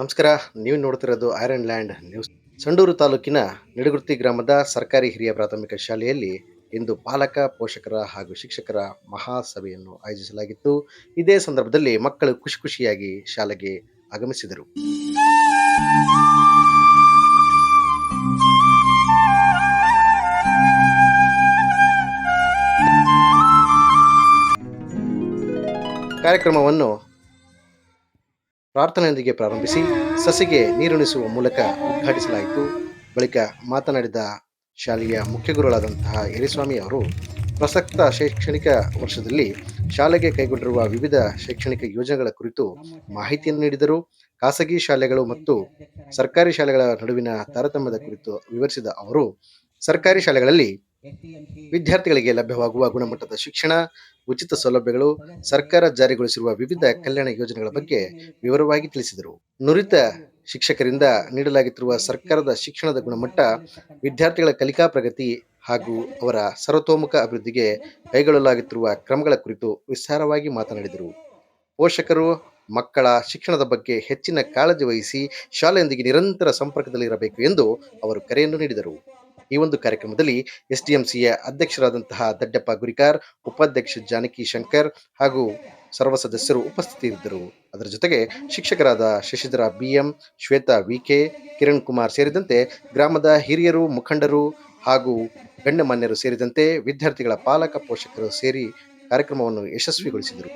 ನಮಸ್ಕಾರ. ನೀವು ನೋಡ್ತಿರೋದು iron land news. Sandur ತಾಲೂಕಿನ ನಿಡಗುರ್ತಿ ಗ್ರಾಮದ ಸರ್ಕಾರಿ ಹಿರಿಯ ಪ್ರಾಥಮಿಕ ಶಾಲೆಯಲ್ಲಿ ಇಂದು ಪಾಲಕ, ಪೋಷಕರ ಹಾಗೂ ಶಿಕ್ಷಕರ ಮಹಾಸಭೆಯನ್ನು ಆಯೋಜಿಸಲಾಗಿತ್ತು. ಇದೇ ಸಂದರ್ಭದಲ್ಲಿ ಮಕ್ಕಳು ಖುಷಿ ಖುಷಿಯಾಗಿ ಶಾಲೆಗೆ ಆಗಮಿಸಿದರು. ಕಾರ್ಯಕ್ರಮವನ್ನು ಪ್ರಾರ್ಥನೆಯೊಂದಿಗೆ ಪ್ರಾರಂಭಿಸಿ ಸಸಿಗೆ ನೀರುಣಿಸುವ ಮೂಲಕ ಉದ್ಘಾಟಿಸಲಾಯಿತು. ಬಳಿಕ ಮಾತನಾಡಿದ ಶಾಲೆಯ ಮುಖ್ಯ ಗುರುಗಳಾದಂತಹ ಯರಿಸ್ವಾಮಿ ಅವರು ಪ್ರಸಕ್ತ ಶೈಕ್ಷಣಿಕ ವರ್ಷದಲ್ಲಿ ಶಾಲೆಗೆ ಕೈಗೊಂಡಿರುವ ವಿವಿಧ ಶೈಕ್ಷಣಿಕ ಯೋಜನೆಗಳ ಕುರಿತು ಮಾಹಿತಿಯನ್ನು ನೀಡಿದರು. ಖಾಸಗಿ ಶಾಲೆಗಳು ಮತ್ತು ಸರ್ಕಾರಿ ಶಾಲೆಗಳ ನಡುವಿನ ತಾರತಮ್ಯದ ಕುರಿತು ವಿವರಿಸಿದ ಅವರು ಸರ್ಕಾರಿ ಶಾಲೆಗಳಲ್ಲಿ ವಿದ್ಯಾರ್ಥಿಗಳಿಗೆ ಲಭ್ಯವಾಗುವ ಗುಣಮಟ್ಟದ ಶಿಕ್ಷಣ, ಉಚಿತ ಸೌಲಭ್ಯಗಳು, ಸರ್ಕಾರ ಜಾರಿಗೊಳಿಸಿರುವ ವಿವಿಧ ಕಲ್ಯಾಣ ಯೋಜನೆಗಳ ಬಗ್ಗೆ ವಿವರವಾಗಿ ತಿಳಿಸಿದರು. ನುರಿತ ಶಿಕ್ಷಕರಿಂದ ನೀಡಲಾಗುತ್ತಿರುವ ಸರ್ಕಾರದ ಶಿಕ್ಷಣದ ಗುಣಮಟ್ಟ, ವಿದ್ಯಾರ್ಥಿಗಳ ಕಲಿಕಾ ಪ್ರಗತಿ ಹಾಗೂ ಅವರ ಸರ್ವತೋಮುಖ ಅಭಿವೃದ್ಧಿಗೆ ಕೈಗೊಳ್ಳಲಾಗುತ್ತಿರುವ ಕ್ರಮಗಳ ಕುರಿತು ವಿಸ್ತಾರವಾಗಿ ಮಾತನಾಡಿದರು. ಪೋಷಕರು ಮಕ್ಕಳ ಶಿಕ್ಷಣದ ಬಗ್ಗೆ ಹೆಚ್ಚಿನ ಕಾಳಜಿ ವಹಿಸಿ ಶಾಲೆಯೊಂದಿಗೆ ನಿರಂತರ ಸಂಪರ್ಕದಲ್ಲಿರಬೇಕು ಎಂದು ಅವರು ಕರೆಯನ್ನು ನೀಡಿದರು. ಈ ಒಂದು ಕಾರ್ಯಕ್ರಮದಲ್ಲಿ ಎಸ್ಡಿಎಂಸಿಯ ಅಧ್ಯಕ್ಷರಾದಂತಹ ದಡ್ಡಪ್ಪ ಗುರಿಕಾರ್, ಉಪಾಧ್ಯಕ್ಷ ಜಾನಕಿ ಶಂಕರ್ ಹಾಗೂ ಸರ್ವ ಸದಸ್ಯರು ಉಪಸ್ಥಿತರಿದ್ದರು. ಅದರ ಜೊತೆಗೆ ಶಿಕ್ಷಕರಾದ ಶಶಿಧರ ಬಿಎಂ, ಶ್ವೇತಾ ವಿಕೆ, ಕಿರಣ್ ಕುಮಾರ್ ಸೇರಿದಂತೆ ಗ್ರಾಮದ ಹಿರಿಯರು, ಮುಖಂಡರು ಹಾಗೂ ಗಣ್ಯಮಾನ್ಯರು ಸೇರಿದಂತೆ ವಿದ್ಯಾರ್ಥಿಗಳ ಪಾಲಕ, ಪೋಷಕರು ಸೇರಿ ಕಾರ್ಯಕ್ರಮವನ್ನು ಯಶಸ್ವಿಗೊಳಿಸಿದರು.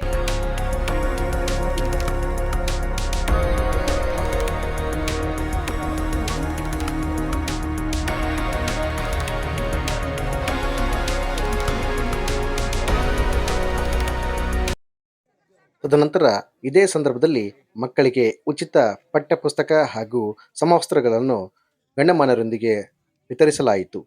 ತದನಂತರ ಇದೇ ಸಂದರ್ಭದಲ್ಲಿ ಮಕ್ಕಳಿಗೆ ಉಚಿತ ಪಠ್ಯಪುಸ್ತಕ ಹಾಗೂ ಸಮವಸ್ತ್ರಗಳನ್ನು ಗಣ್ಯಮಾನ್ಯರೊಂದಿಗೆ ವಿತರಿಸಲಾಯಿತು.